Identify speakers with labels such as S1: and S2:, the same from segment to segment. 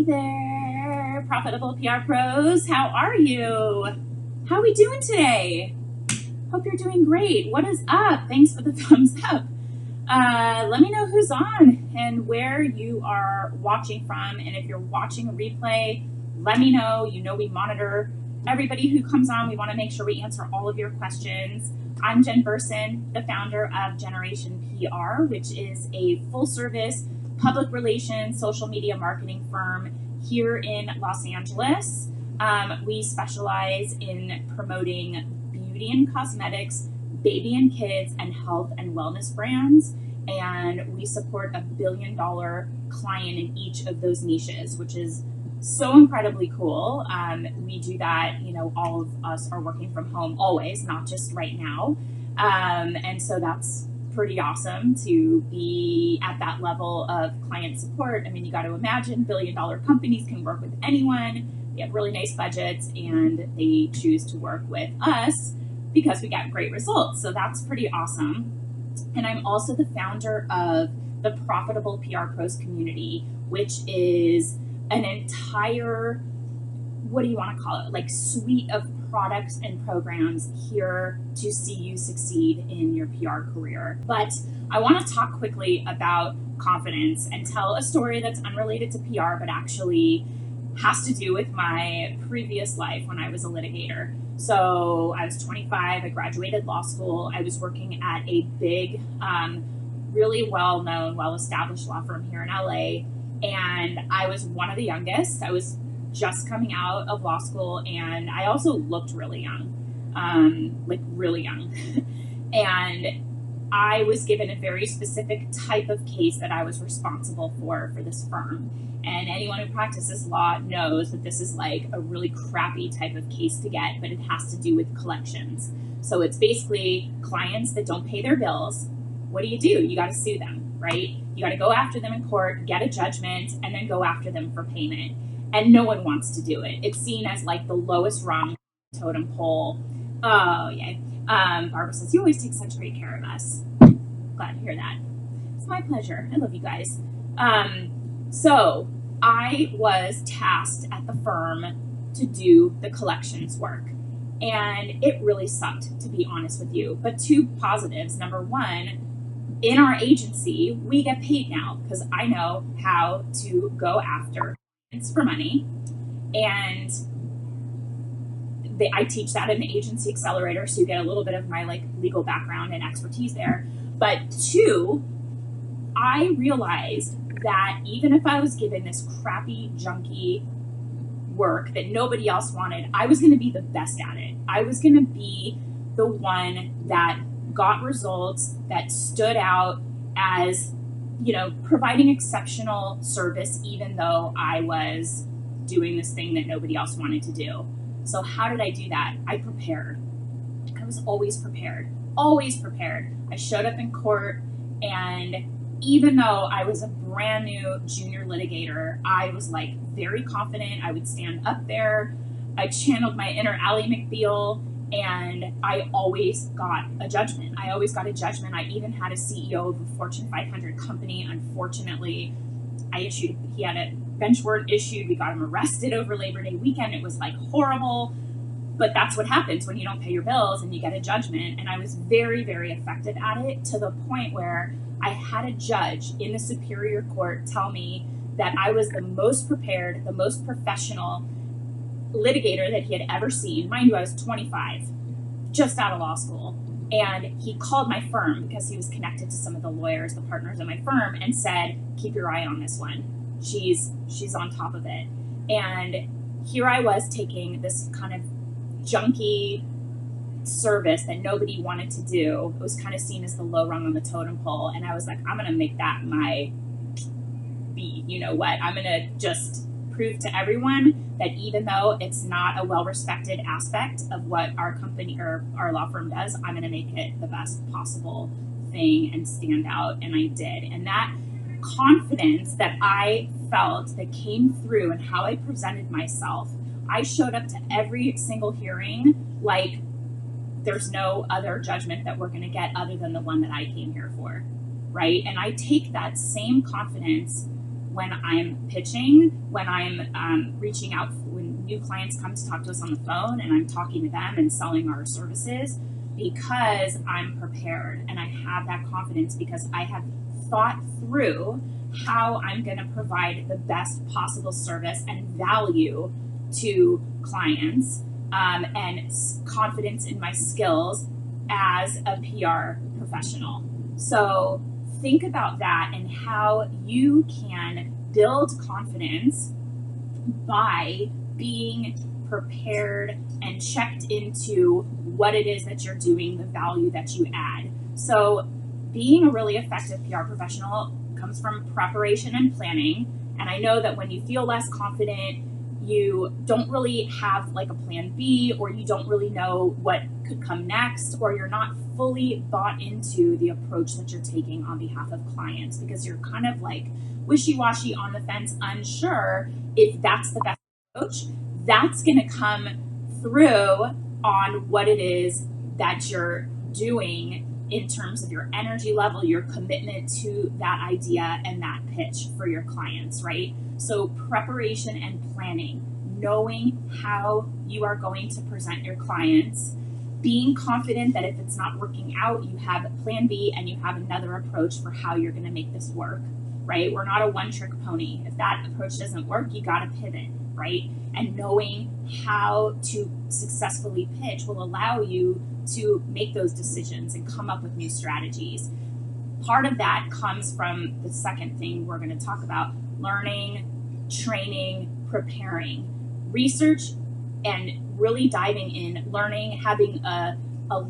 S1: Hey there, Profitable PR Pros. How are you? How are we doing today? Hope you're doing great. What is up? Thanks for the thumbs up. Let me know who's on and where you are watching from. And if you're watching a replay, let me know. You know we monitor everybody who comes on. We want to make sure we answer all of your questions. I'm Jen Burson, the founder of Generation PR, which is a full-service public relations, social media marketing firm here in Los Angeles. We specialize in promoting beauty and cosmetics, baby and kids, and health and wellness brands. And we support $1 billion client in each of those niches, which is so incredibly cool. We do that, all of us are working from home always, not just right now. And so that's pretty awesome to be at that level of client support. I mean, you got to imagine $1 billion companies can work with anyone. We have really nice budgets and they choose to work with us because we get great results. So that's pretty awesome. And I'm also the founder of the Profitable PR Pros community, which is an entire, what do you want to call it? Like suite of products and programs here to see you succeed in your PR career. But I want to talk quickly about confidence and tell a story that's unrelated to PR, but actually has to do with my previous life when I was a litigator. So I was 25, I graduated law school. I was working at a big, really well-known, well-established law firm here in LA. And I was one of the youngest. I was just coming out of law school, and I also looked really young, like really young. And I was given a very specific type of case that I was responsible for this firm. And anyone who practices law knows that this is like a really crappy type of case to get, but it has to do with collections. So it's basically clients that don't pay their bills. What do? You got to sue them, right? You got to go after them in court, get a judgment, and then go after them for payment. And no one wants to do it. It's seen as like the lowest rung totem pole. Oh, yeah. Barbara says, you always take such great care of us. Glad to hear that. It's my pleasure. I love you guys. So I was tasked at the firm to do the collections work. And it really sucked, to be honest with you. But two positives. Number one, in our agency, we get paid now because I know how to go after for money, and I teach that in the agency accelerator, so you get a little bit of my like legal background and expertise there. But two, I realized that even if I was given this crappy, junky work that nobody else wanted, I was going to be the best at it. I was going to be the one that got results, that stood out as providing exceptional service, even though I was doing this thing that nobody else wanted to do. So how did I do that? I prepared. I was always prepared, always prepared. I showed up in court, and even though I was a brand new junior litigator, I was like very confident. I would stand up there. I channeled my inner Ally McBeal, and I always got a judgment. I I even had a CEO of a Fortune 500 company. Unfortunately, he had a bench warrant issued. We got him arrested over Labor Day weekend. It was like horrible, but that's what happens when you don't pay your bills and you get a judgment. And I was very, very effective at it, to the point where I had a judge in the Superior Court tell me that I was the most prepared, the most professional litigator that he had ever seen. Mind you, I was 25, just out of law school. And he called my firm because he was connected to some of the lawyers, the partners of my firm, and said, keep your eye on this one. She's on top of it. And here I was taking this kind of junky service that nobody wanted to do. It was kind of seen as the low rung on the totem pole. And I was like, I'm going to make that my beat. You know what? I'm going to just prove to everyone that even though it's not a well-respected aspect of what our company or our law firm does, I'm going to make it the best possible thing and stand out. And I did. And that confidence that I felt, that came through and how I presented myself, I showed up to every single hearing like there's no other judgment that we're going to get other than the one that I came here for, right? And I take that same confidence when I'm pitching, when I'm reaching out, when new clients come to talk to us on the phone and I'm talking to them and selling our services, because I'm prepared and I have that confidence because I have thought through how I'm going to provide the best possible service and value to clients, and confidence in my skills as a PR professional. So think about that and how you can build confidence by being prepared and checked into what it is that you're doing, the value that you add. So being a really effective PR professional comes from preparation and planning. And I know that when you feel less confident, you don't really have like a plan B, or you don't really know what could come next, or you're not fully bought into the approach that you're taking on behalf of clients because you're kind of like wishy-washy, on the fence, unsure if that's the best approach. That's going to come through on what it is that you're doing in terms of your energy level, your commitment to that idea and that pitch for your clients, right? So preparation and planning, knowing how you are going to present your clients, being confident that if it's not working out, you have a plan B and you have another approach for how you're going to make this work, right? We're not a one-trick pony. If that approach doesn't work, you got to pivot, right? And knowing how to successfully pitch will allow you to make those decisions and come up with new strategies. Part of that comes from the second thing we're going to talk about: learning, training, preparing, research, and really diving in, learning, having a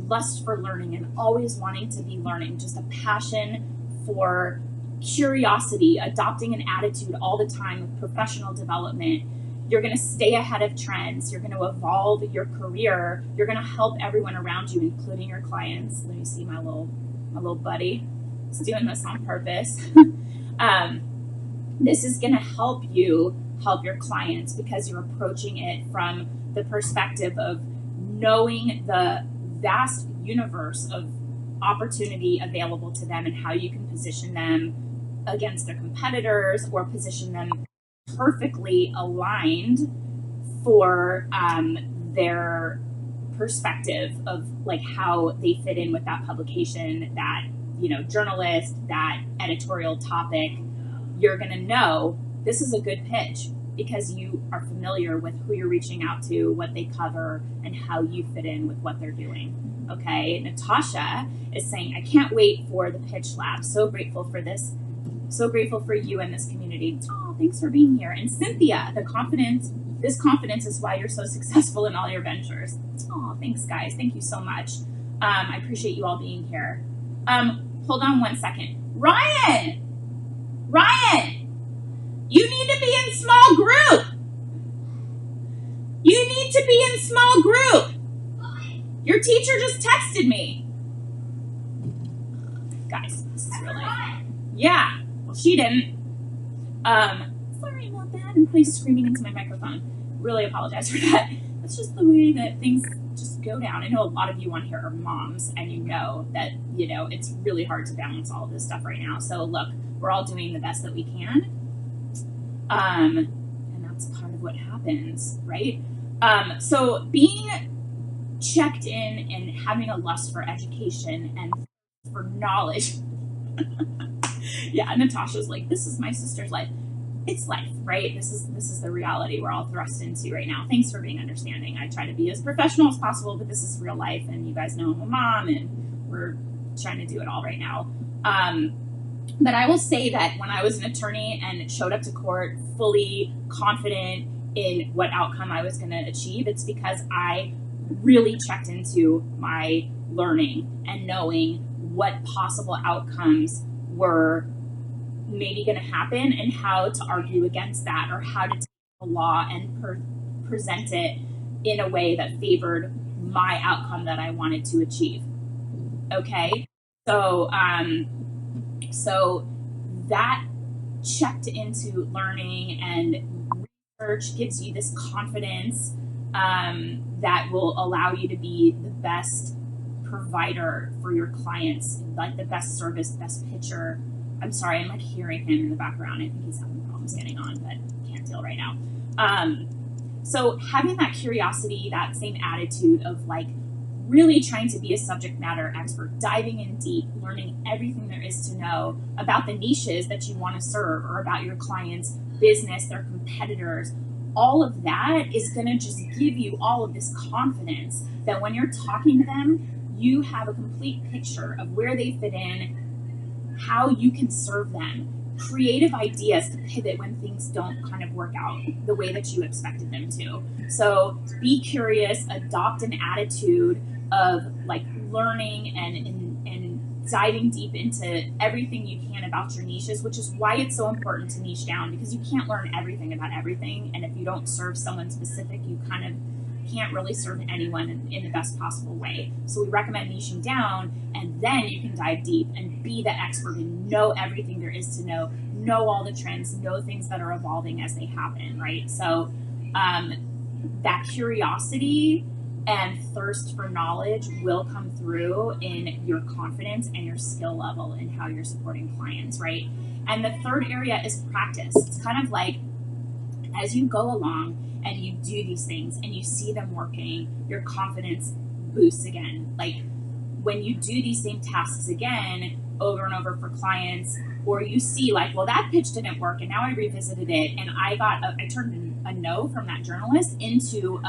S1: lust for learning and always wanting to be learning, just a passion for curiosity, adopting an attitude all the time of professional development. You're going to stay ahead of trends. You're going to evolve your career. You're going to help everyone around you, including your clients. Let me see my little buddy. He's doing this on purpose. This is going to help you help your clients because you're approaching it from the perspective of knowing the vast universe of opportunity available to them and how you can position them against their competitors or position them perfectly aligned for their perspective of like how they fit in with that publication, that journalist, that editorial topic. You're going to know this is a good pitch because you are familiar with who you're reaching out to, what they cover, and how you fit in with what they're doing. Okay, Natasha is saying, I can't wait for the pitch lab. So grateful for this. So grateful for you and this community. Oh, thanks for being here. And Cynthia, this confidence is why you're so successful in all your ventures. Oh, thanks guys. Thank you so much. I appreciate you all being here. Hold on one second. Ryan, you need to be in small group. You need to be in small group. Your teacher just texted me. Guys, this is really, yeah. Well, she didn't. Sorry about that. And please screaming into my microphone. Really apologize for that. That's just the way that things just go down. I know a lot of you on here are moms, and you know that, it's really hard to balance all of this stuff right now. So look, we're all doing the best that we can. And that's part of what happens, right? So being checked in and having a lust for education and for knowledge. Yeah, Natasha's like, this is my sister's life. It's life, right? This is the reality we're all thrust into right now. Thanks for being understanding. I try to be as professional as possible, but this is real life, and you guys know I'm a mom, and we're trying to do it all right now. But I will say that when I was an attorney and showed up to court fully confident in what outcome I was going to achieve, it's because I really checked into my learning and knowing what possible outcomes were maybe going to happen and how to argue against that, or how to take the law and present it in a way that favored my outcome that I wanted to achieve. Okay, so that checked into learning and research gives you this confidence that will allow you to be the best provider for your clients, like the best service, best pitcher, I'm sorry, I'm like hearing him in the background. I think he's having problems getting on, but can't deal right now. So having that curiosity, that same attitude of like really trying to be a subject matter expert, diving in deep, learning everything there is to know about the niches that you want to serve or about your client's business, their competitors, all of that is going to just give you all of this confidence that when you're talking to them, you have a complete picture of where they fit in, how you can serve them, creative ideas to pivot when things don't kind of work out the way that you expected them to. So be curious, adopt an attitude of like learning and diving deep into everything you can about your niches, which is why it's so important to niche down, because you can't learn everything about everything. And if you don't serve someone specific, you kind of can't really serve anyone in the best possible way. So we recommend niching down, and then you can dive deep and be the expert and know everything there is to know all the trends, know things that are evolving as they happen, right? So that curiosity and thirst for knowledge will come through in your confidence and your skill level in how you're supporting clients, right? And the third area is practice. It's kind of like as you go along and you do these things and you see them working, your confidence boosts again. Like when you do these same tasks again over and over for clients, or you see like, well, that pitch didn't work and now I revisited it and I turned a no from that journalist into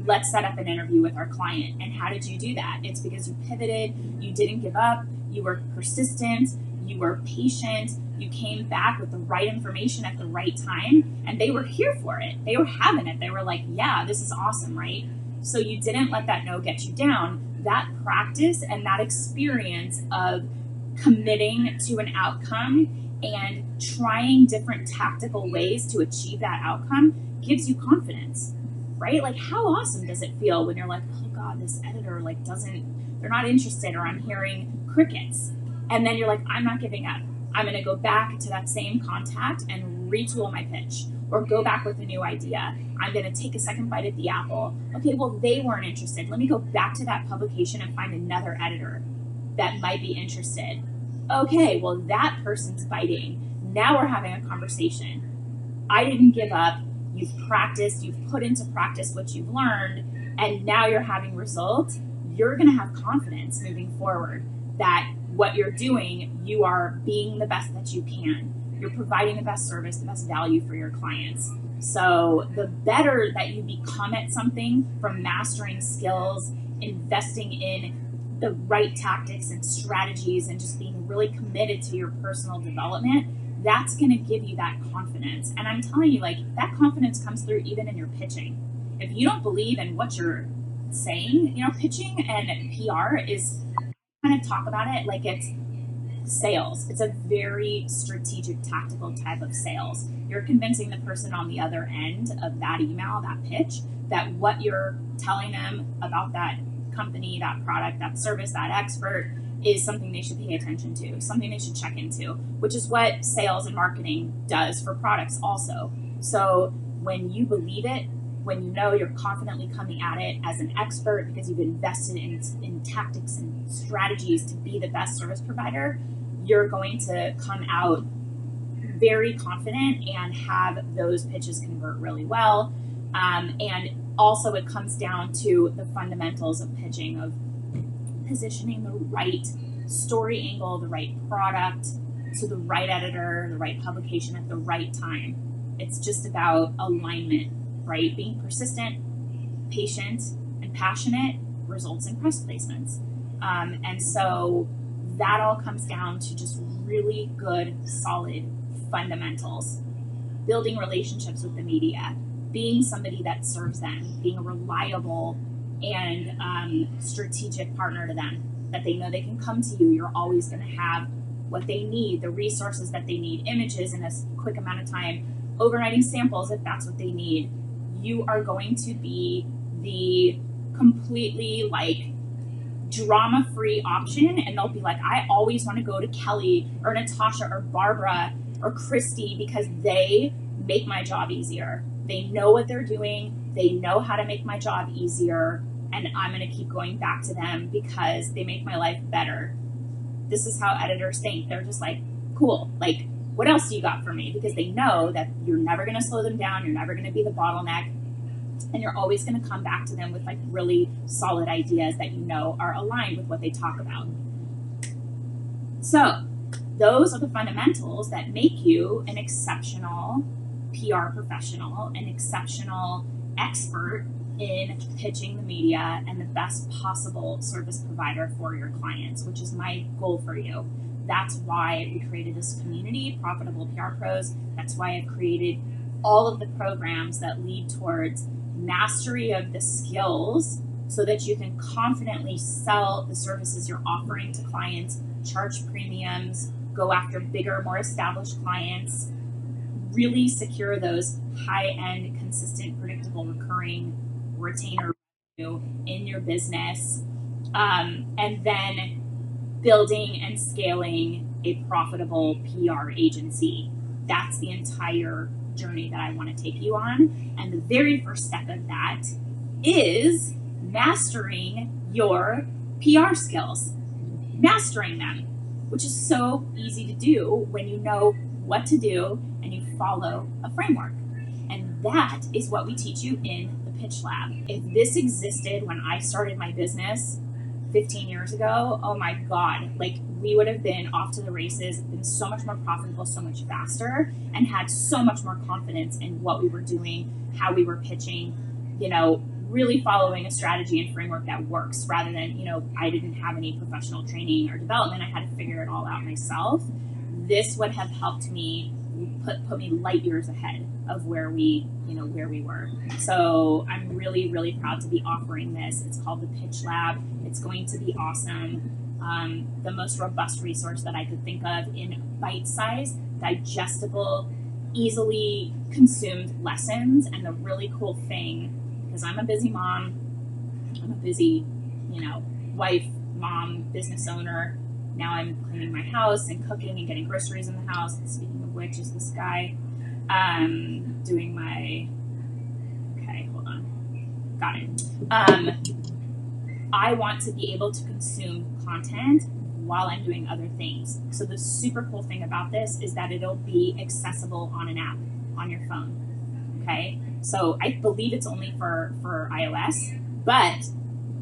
S1: let's set up an interview with our client. And how did you do that? It's because you pivoted, you didn't give up, you were persistent, you were patient, you came back with the right information at the right time, and they were here for it. They were having it. They were like, yeah, this is awesome, right? So you didn't let that no get you down. That practice and that experience of committing to an outcome and trying different tactical ways to achieve that outcome gives you confidence. Right? Like how awesome does it feel when you're like, oh God, this editor like they're not interested, or I'm hearing crickets. And then you're like, I'm not giving up. I'm going to go back to that same contact and retool my pitch, or go back with a new idea. I'm going to take a second bite at the apple. Okay, well, they weren't interested. Let me go back to that publication and find another editor that might be interested. Okay, well, that person's biting. Now we're having a conversation. I didn't give up. You've practiced, you've put into practice what you've learned, and now you're having results. You're going to have confidence moving forward that what you're doing, you are being the best that you can. You're providing the best service, the best value for your clients. So the better that you become at something, from mastering skills, investing in the right tactics and strategies, and just being really committed to your personal development, that's going to give you that confidence. And I'm telling you, like, that confidence comes through even in your pitching. If you don't believe in what you're saying, pitching and PR is kind of talk about it like it's sales. It's a very strategic, tactical type of sales. You're convincing the person on the other end of that email, that pitch, that what you're telling them about that company, that product, that service, that expert is something they should pay attention to, something they should check into, which is what sales and marketing does for products also. So when you believe it, when you know you're confidently coming at it as an expert because you've invested in tactics and strategies to be the best service provider, you're going to come out very confident and have those pitches convert really well. And also it comes down to the fundamentals of pitching, of positioning the right story angle, the right product to the right editor, the right publication at the right time. It's just about alignment, right? Being persistent, patient, and passionate results in press placements. And so that all comes down to just really good, solid fundamentals. Building relationships with the media, being somebody that serves them, being a reliable and strategic partner to them, that they know they can come to you. You're always going to have what they need, the resources that they need, images in a quick amount of time, overnighting samples if that's what they need. You are going to be the completely like drama-free option, and they'll be like, I always want to go to Kelly or Natasha or Barbara or Christy because they make my job easier. They know what they're doing. They know how to make my job easier, and I'm going to keep going back to them because they make my life better. This is how editors think. They're just like, cool. Like, what else do you got for me? Because they know that you're never going to slow them down. You're never going to be the bottleneck. And you're always going to come back to them with like really solid ideas that you know are aligned with what they talk about. So those are the fundamentals that make you an exceptional PR professional, an exceptional expert in pitching the media and the best possible service provider for your clients, which is my goal for you. That's why we created this community, Profitable PR Pros. That's why I've created all of the programs that lead towards mastery of the skills so that you can confidently sell the services you're offering to clients, charge premiums, go after bigger, more established clients, really secure those high-end, consistent, predictable, recurring retainer revenue in your business, and then building and scaling a profitable PR agency. That's the entire journey that I want to take you on. And the very first step of that is mastering your PR skills, mastering them, which is so easy to do when you know what to do and you follow a framework. And that is what we teach you in the Pitch Lab. If this existed when I started my business 15 years ago, oh my God, like we would have been off to the races, been so much more profitable, so much faster, and had so much more confidence in what we were doing, how we were pitching, you know, really following a strategy and framework that works rather than, you know, I didn't have any professional training or development. I had to figure it all out myself. This would have helped me put me light years ahead of where we were. So I'm really, really proud to be offering this. It's called the Pitch Lab. It's going to be awesome. The most robust resource that I could think of in bite-sized, digestible, easily consumed lessons. And the really cool thing, because I'm a busy mom, I'm a busy, wife, mom, business owner. Now I'm cleaning my house and cooking and getting groceries in the house. And speaking of which, is this guy doing my, okay, hold on. Got it. I want to be able to consume content while I'm doing other things. So the super cool thing about this is that it'll be accessible on an app on your phone. Okay. So I believe it's only for iOS, but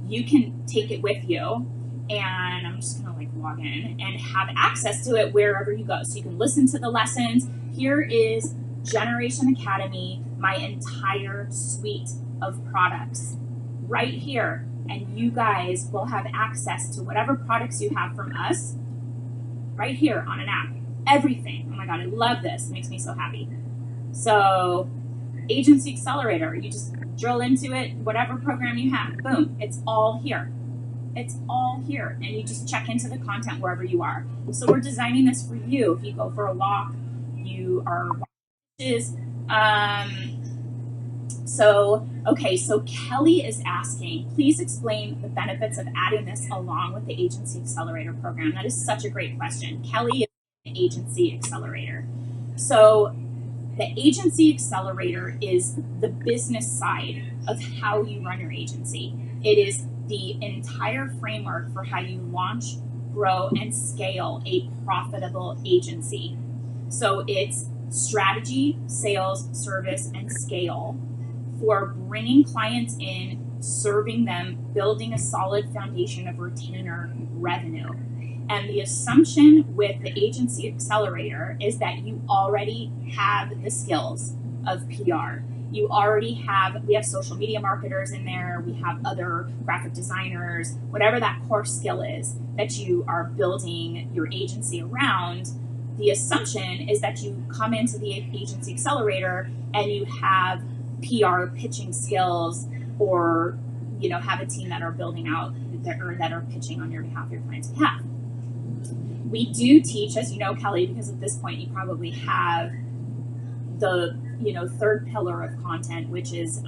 S1: you can take it with you. And I'm just gonna log in and have access to it wherever you go. So you can listen to the lessons. Here is Generation Academy, my entire suite of products right here. And you guys will have access to whatever products you have from us right here on an app. Everything. Oh my God, I love this. It makes me so happy. So Agency Accelerator, you just drill into it, whatever program you have, boom, it's all here. It's all here, and you just check into the content wherever you are. So we're designing this for you. If you go for a walk, you are so Kelly is asking, please explain the benefits of adding this along with the Agency Accelerator program. That is such a great question. Kelly is the Agency Accelerator. So the Agency Accelerator is the business side of how you run your agency. It is the entire framework for how you launch, grow, and scale a profitable agency. So it's strategy, sales, service, and scale for bringing clients in, serving them, building a solid foundation of retainer revenue. And the assumption with the Agency Accelerator is that you already have the skills of PR. You already have, we have social media marketers in there, we have other graphic designers, whatever that core skill is that you are building your agency around. The assumption is that you come into the Agency Accelerator and you have PR pitching skills, or have a team that are building out that are pitching on your behalf, your client's behalf. We do teach, as you know, Kelly, because at this point you probably have the third pillar of content, which is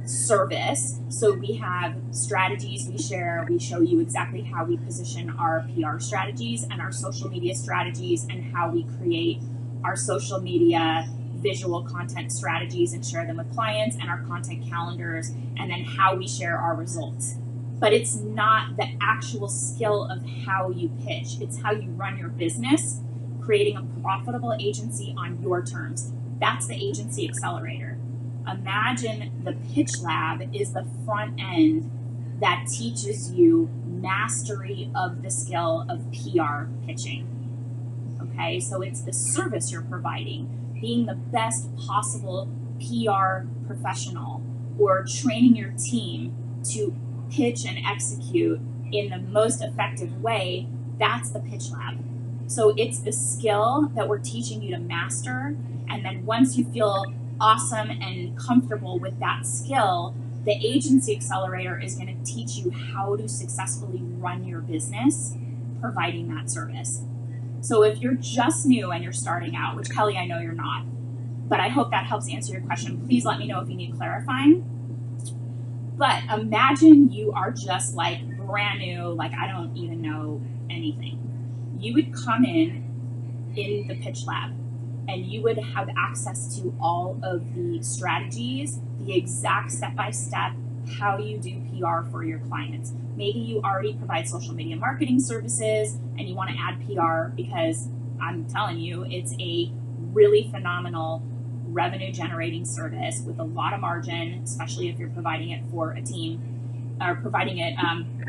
S1: service. So we have strategies we share. We show you exactly how we position our PR strategies and our social media strategies, and how we create our social media visual content strategies and share them with clients, and our content calendars, and then how we share our results. But it's not the actual skill of how you pitch. It's how you run your business creating a profitable agency on your terms. That's the agency accelerator. Imagine the pitch lab is the front end that teaches you mastery of the skill of PR pitching. Okay, so it's the service you're providing, being the best possible PR professional, or training your team to pitch and execute in the most effective way. That's the pitch lab. So it's the skill that we're teaching you to master, and then once you feel awesome and comfortable with that skill, the agency accelerator is going to teach you how to successfully run your business providing that service. So if you're just new and you're starting out, which Kelly, I know you're not, but I hope that helps answer your question. Please let me know if you need clarifying. But imagine you are just like brand new, like I don't even know anything. You would come in the pitch lab and you would have access to all of the strategies, the exact step-by-step how you do PR for your clients. Maybe you already provide social media marketing services and you want to add PR because I'm telling you, it's a really phenomenal revenue generating service with a lot of margin, especially if you're providing it for a team or providing it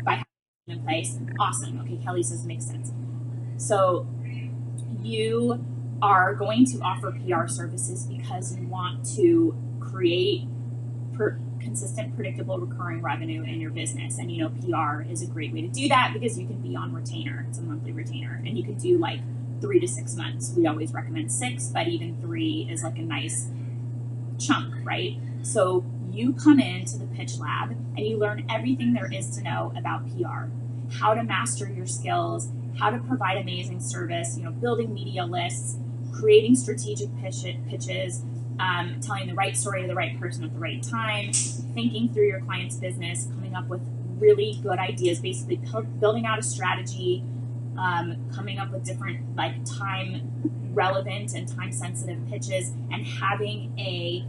S1: by having it in place. Awesome. Okay, Kelly says makes sense. So you are going to offer PR services because you want to create consistent, predictable, recurring revenue in your business. And you know, PR is a great way to do that because you can be on retainer. It's a monthly retainer, and you can do like 3 to 6 months. We always recommend 6, but even 3 is like a nice chunk, right? So you come into the pitch lab and you learn everything there is to know about PR, how to master your skills, how to provide amazing service, you know, building media lists, creating strategic pitches, telling the right story to the right person at the right time, thinking through your client's business, coming up with really good ideas, basically building out a strategy, coming up with different like time relevant and time sensitive pitches, and having a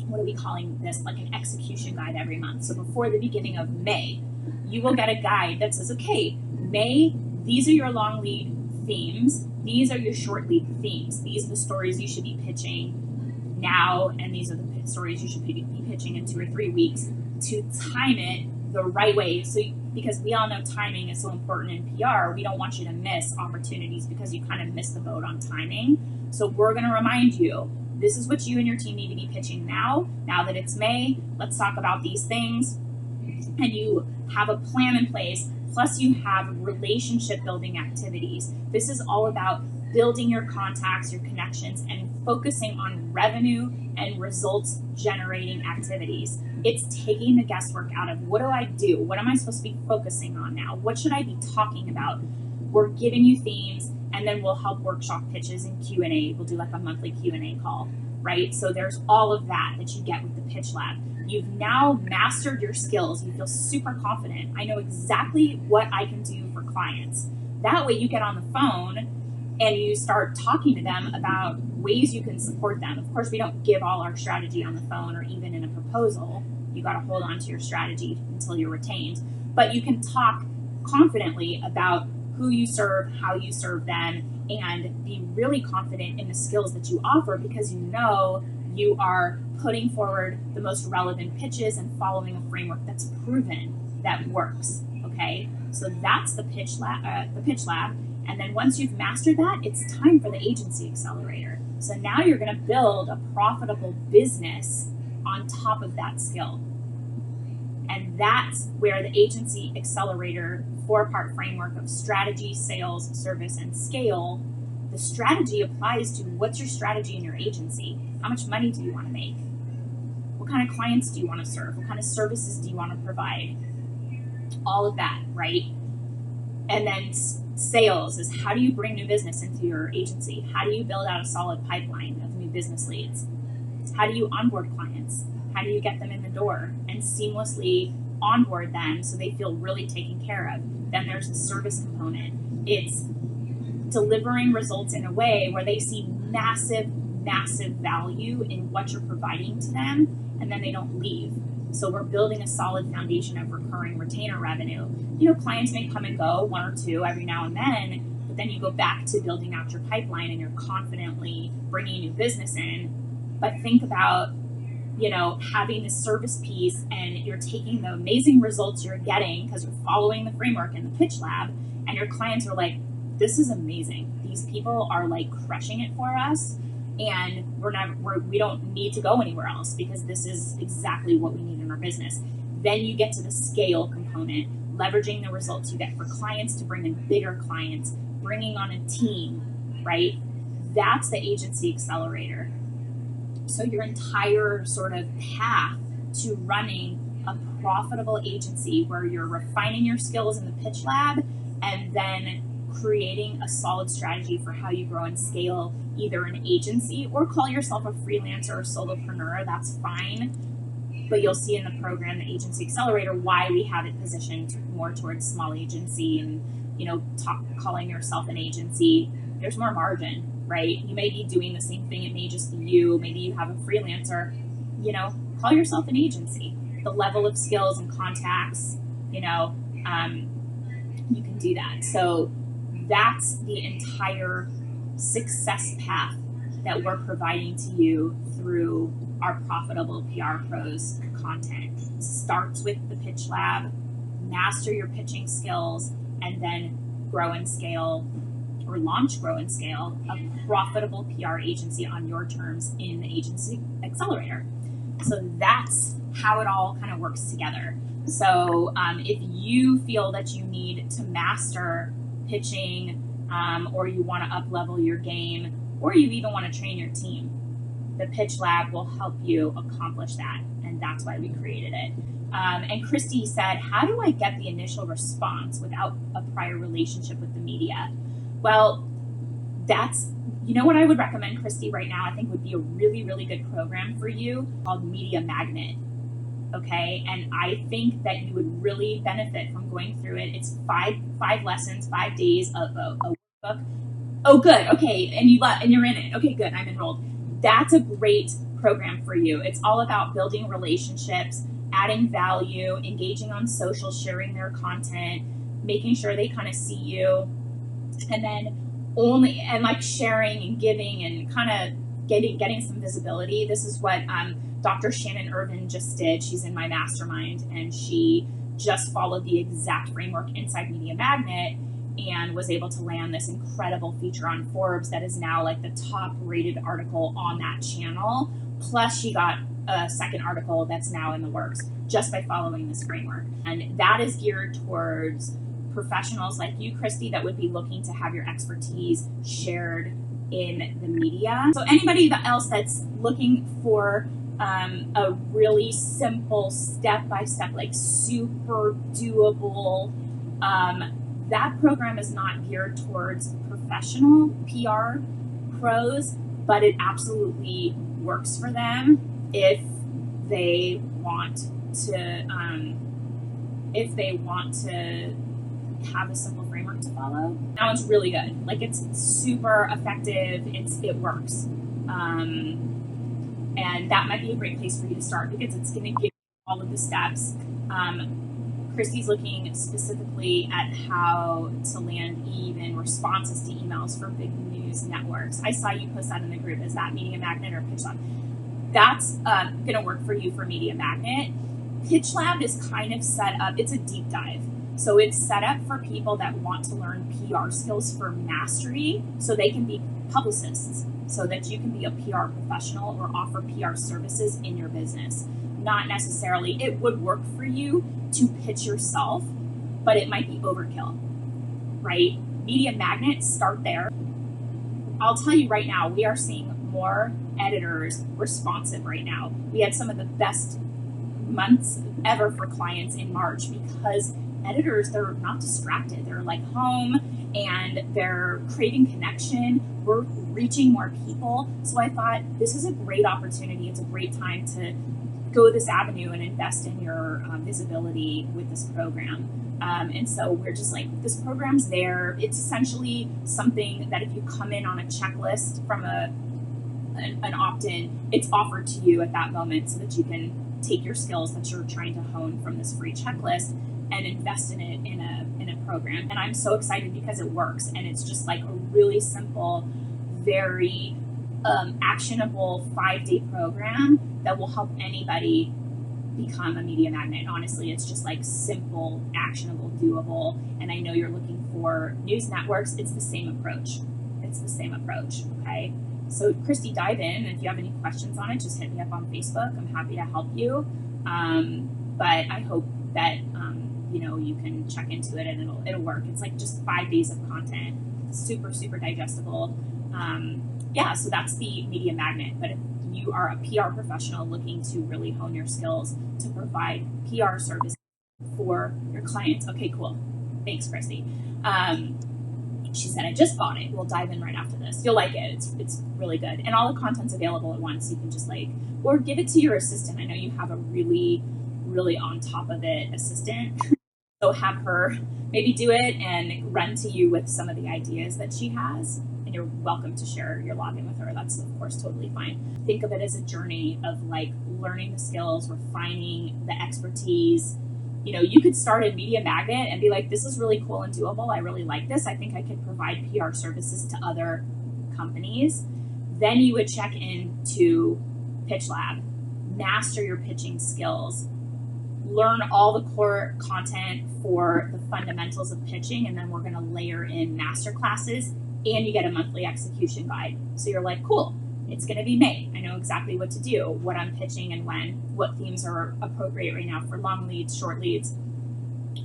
S1: what are we calling this, like an execution guide every month. So before the beginning of May, you will get a guide that says, okay, May, these are your long lead themes, these are your short lead themes, these are the stories you should be pitching now, and these are the stories you should be pitching in 2 or 3 weeks, to time it the right way. So because we all know timing is so important in PR, we don't want you to miss opportunities because you kind of missed the boat on timing. So we're going to remind you, this is what you and your team need to be pitching now that it's May. Let's talk about these things. And you have a plan in place, plus you have relationship building activities. This is all about building your contacts, your connections, and focusing on revenue and results generating activities. It's taking the guesswork out of, what do I do? What am I supposed to be focusing on now? What should I be talking about? We're giving you themes, and then we'll help workshop pitches and Q&A. We'll do like a monthly Q&A call, right? So there's all of that you get with the pitch lab. You've now mastered your skills. You feel super confident. I know exactly what I can do for clients. That way you get on the phone and you start talking to them about ways you can support them. Of course, we don't give all our strategy on the phone or even in a proposal. You got to hold on to your strategy until you're retained. But you can talk confidently about who you serve, how you serve them, and be really confident in the skills that you offer because you know you are putting forward the most relevant pitches and following a framework that's proven that works. Okay, so that's the pitch lab. And then once you've mastered that, it's time for the agency accelerator. So now you're going to build a profitable business on top of that skill. And that's where the agency accelerator 4-part framework of strategy, sales, service, and scale. The strategy applies to what's your strategy in your agency? How much money do you want to make? What kind of clients do you want to serve? What kind of services do you want to provide? All of that, right? And then sales is, how do you bring new business into your agency? How do you build out a solid pipeline of new business leads? How do you onboard clients? How do you get them in the door and seamlessly onboard them so they feel really taken care of? Then there's the service component. It's delivering results in a way where they see massive value in what you're providing to them, and then they don't leave. So we're building a solid foundation of recurring retainer revenue. You know, clients may come and go, 1 or 2 every now and then, but then you go back to building out your pipeline and you're confidently bringing new business in. But think about, you know, having this service piece and you're taking the amazing results you're getting because you're following the framework in the pitch lab, and your clients are like, this is amazing. These people are like crushing it for us, and we don't need to go anywhere else because this is exactly what we need in our business. Then you get to the scale component, leveraging the results you get for clients to bring in bigger clients, bringing on a team, right? That's the agency accelerator. So your entire sort of path to running a profitable agency where you're refining your skills in the pitch lab and then creating a solid strategy for how you grow and scale either an agency or call yourself a freelancer or solopreneur, that's fine. But you'll see in the program, the Agency Accelerator, why we have it positioned more towards small agency and, you know, calling yourself an agency. There's more margin, right? You may be doing the same thing. It may just be you. Maybe you have a freelancer, you know, call yourself an agency. The level of skills and contacts, you know, you can do that. So that's the entire success path that we're providing to you through our Profitable PR Pros content. Starts with the pitch lab, master your pitching skills, and then grow and scale or launch, grow and scale a profitable PR agency on your terms in the Agency Accelerator. So that's how it all kind of works together. So if you feel that you need to master pitching, or you want to up-level your game, or you even want to train your team, the Pitch Lab will help you accomplish that, and that's why we created it. And Christy said, how do I get the initial response without a prior relationship with the media? Well, that's, you know what I would recommend, Christy, right now, I think would be a really, really good program for you called Media Magnet. Okay, and I think that you would really benefit from going through it. It's five lessons, 5 days of a workbook. Oh, good. Okay, and you're in it. Okay, good. I'm enrolled. That's a great program for you. It's all about building relationships, adding value, engaging on social, sharing their content, making sure they kind of see you, and then like sharing and giving and kind of getting some visibility. This is what Dr. Shannon Irvin just did. She's in my mastermind, and she just followed the exact framework inside Media Magnet and was able to land this incredible feature on Forbes that is now like the top rated article on that channel. Plus she got a second article that's now in the works just by following this framework. And that is geared towards professionals like you, Christy, that would be looking to have your expertise shared in the media. So anybody else that's looking for a really simple step-by-step, like super doable, that program is not geared towards professional PR pros, but it absolutely works for them if they want to have a simple framework to follow. Now it's really good. Like, it's super effective. It works. And that might be a great place for you to start because it's going to give you all of the steps. Christy's looking specifically at how to land even responses to emails for big news networks. I saw you post that in the group. Is that Media Magnet or Pitch Lab? That's going to work for you for Media Magnet. Pitch Lab is kind of set up, it's a deep dive. So it's set up for people that want to learn PR skills for mastery so they can be publicists, so that you can be a PR professional or offer PR services in your business. Not necessarily, it would work for you to pitch yourself, but it might be overkill, right? Media Magnet, start there. I'll tell you right now, we are seeing more editors responsive right now. We had some of the best months ever for clients in March because editors, they're not distracted. They're like home and they're craving connection. We're reaching more people. So I thought this is a great opportunity. It's a great time to go this avenue and invest in your visibility with this program. And so we're just like, this program's there. It's essentially something that if you come in on a checklist from an opt-in, it's offered to you at that moment so that you can take your skills that you're trying to hone from this free checklist and invest in it in a program. And I'm so excited because it works, and it's just like a really simple, very actionable 5-day program that will help anybody become a media magnet. Honestly, it's just like simple, actionable, doable. And I know you're looking for news networks. It's the same approach. Okay. So Christy, dive in. If you have any questions on it, just hit me up on Facebook. I'm happy to help you. But I hope that you can check into it and it'll work. It's like just 5 days of content, super, super digestible. So that's the media magnet. But if you are a PR professional looking to really hone your skills to provide PR services for your clients, okay, cool. Thanks, Christy. She said, I just bought it. We'll dive in right after this. You'll like it. It's really good. And all the content's available at once. You can just or give it to your assistant. I know you have a really, really on top of it assistant. So have her maybe do it and run to you with some of the ideas that she has. And you're welcome to share your login with her. That's, of course, totally fine. Think of it as a journey of learning the skills, refining the expertise. You could start a media magnet and be like, this is really cool and doable. I really like this. I think I could provide PR services to other companies. Then you would check into Pitch Lab, master your pitching skills, learn all the core content for the fundamentals of pitching. And then we're going to layer in master classes, and you get a monthly execution guide. So you're like, cool. It's going to be May. I know exactly what to do, what I'm pitching and when, what themes are appropriate right now for long leads, short leads,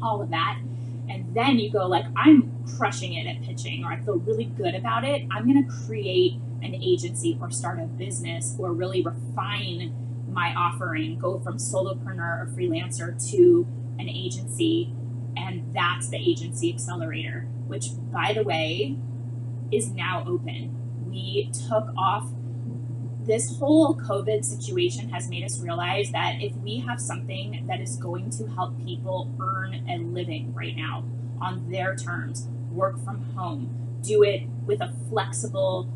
S1: all of that. And then you go I'm crushing it at pitching, or I feel really good about it. I'm going to create an agency or start a business or really refine my offering, go from solopreneur or freelancer to an agency. And that's the Agency Accelerator, which, by the way, is now open. We took off. This whole COVID situation has made us realize that if we have something that is going to help people earn a living right now on their terms, work from home, do it with a flexible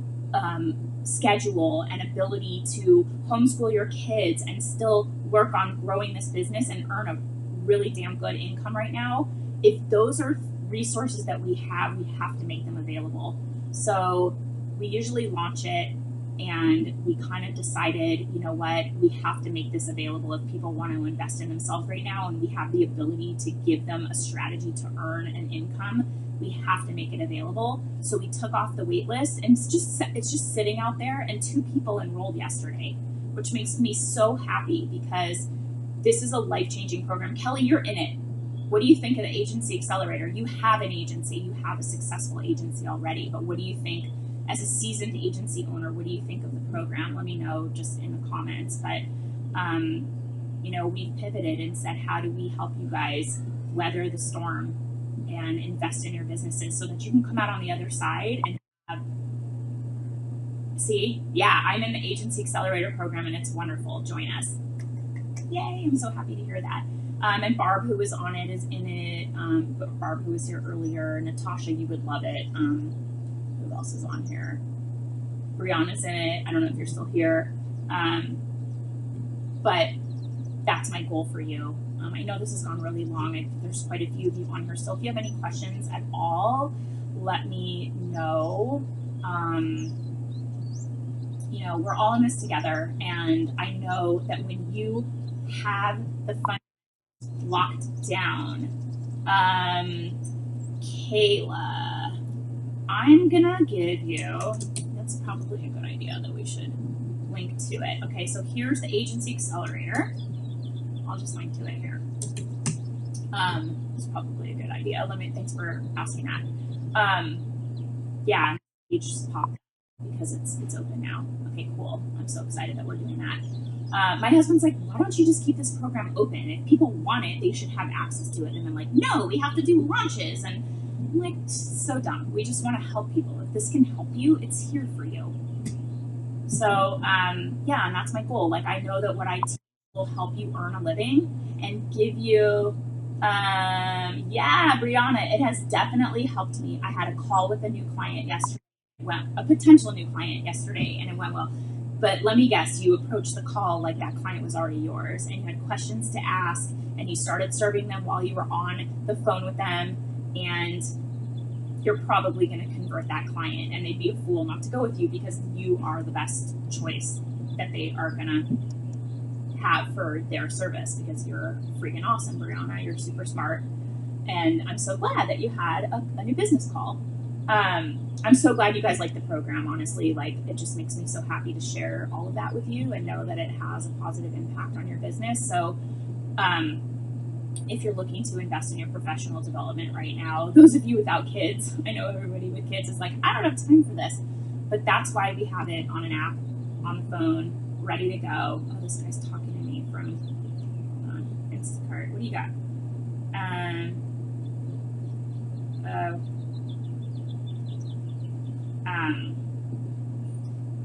S1: schedule and ability to homeschool your kids and still work on growing this business and earn a really damn good income right now, if those are resources that we have to make them available. So we usually launch it, and we kind of decided, we have to make this available if people want to invest in themselves right now, and we have the ability to give them a strategy to earn an income. We have to make it available. So we took off the wait list, and it's just sitting out there, and 2 people enrolled yesterday, which makes me so happy because this is a life-changing program. Kelly, you're in it. What do you think of the Agency Accelerator? You have an agency, you have a successful agency already, but what do you think? As a seasoned agency owner, what do you think of the program? Let me know just in the comments. But, we've pivoted and said, how do we help you guys weather the storm and invest in your businesses so that you can come out on the other side and I'm in the Agency Accelerator program, and it's wonderful. Join us. Yay, I'm so happy to hear that. And Barb, who was on it, is in it. Barb, who was here earlier. Natasha, you would love it. Who else is on here? Brianna's in it. I don't know if you're still here. But that's my goal for you. I know this has gone really long. There's quite a few of you on here. So if you have any questions at all, let me know. We're all in this together. And I know that when you have the fun locked down, Kayla, I'm gonna give you, that's probably a good idea that we should link to it. Okay, so here's the Agency Accelerator. I'll just link to it here. It's probably a good idea. Thanks for asking that. You just popped because it's open now. Okay, cool. I'm so excited that we're doing that. My husband's like, why don't you just keep this program open? If people want it, they should have access to it. And I'm like, no, we have to do launches. And I'm like, so dumb. We just want to help people. If this can help you, it's here for you. So, and that's my goal. I know that what I teach will help you earn a living and give you, Brianna, it has definitely helped me. I had a call with a new client yesterday. A potential new client yesterday, and it went well. But let me guess, you approached the call like that client was already yours, and you had questions to ask, and you started serving them while you were on the phone with them, and you're probably going to convert that client, and they'd be a fool not to go with you because you are the best choice that they are going to have for their service, because you're freaking awesome, Brianna. You're super smart. And I'm so glad that you had a new business call. I'm so glad you guys like the program, honestly. Like, it just makes me so happy to share all of that with you and know that it has a positive impact on your business. So if you're looking to invest in your professional development right now, those of you without kids, I know everybody with kids is like, I don't have time for this, but that's why we have it on an app, on the phone, ready to go. Oh, this guy's talking to me from Instacart. What do you got?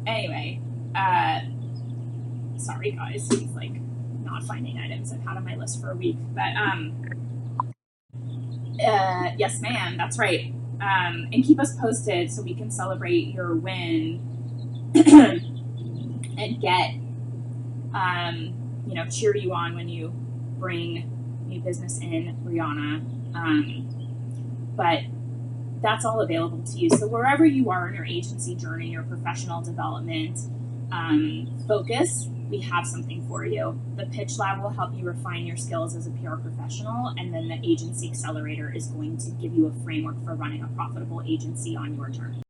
S1: Anyway, sorry guys, he's like not finding items I've had on my list for a week, but yes ma'am, that's right. And keep us posted so we can celebrate your win and get cheer you on when you bring new business in, Brianna. But that's all available to you. So wherever you are in your agency journey, your professional development focus, we have something for you. The Pitch Lab will help you refine your skills as a PR professional, and then the Agency Accelerator is going to give you a framework for running a profitable agency on your terms.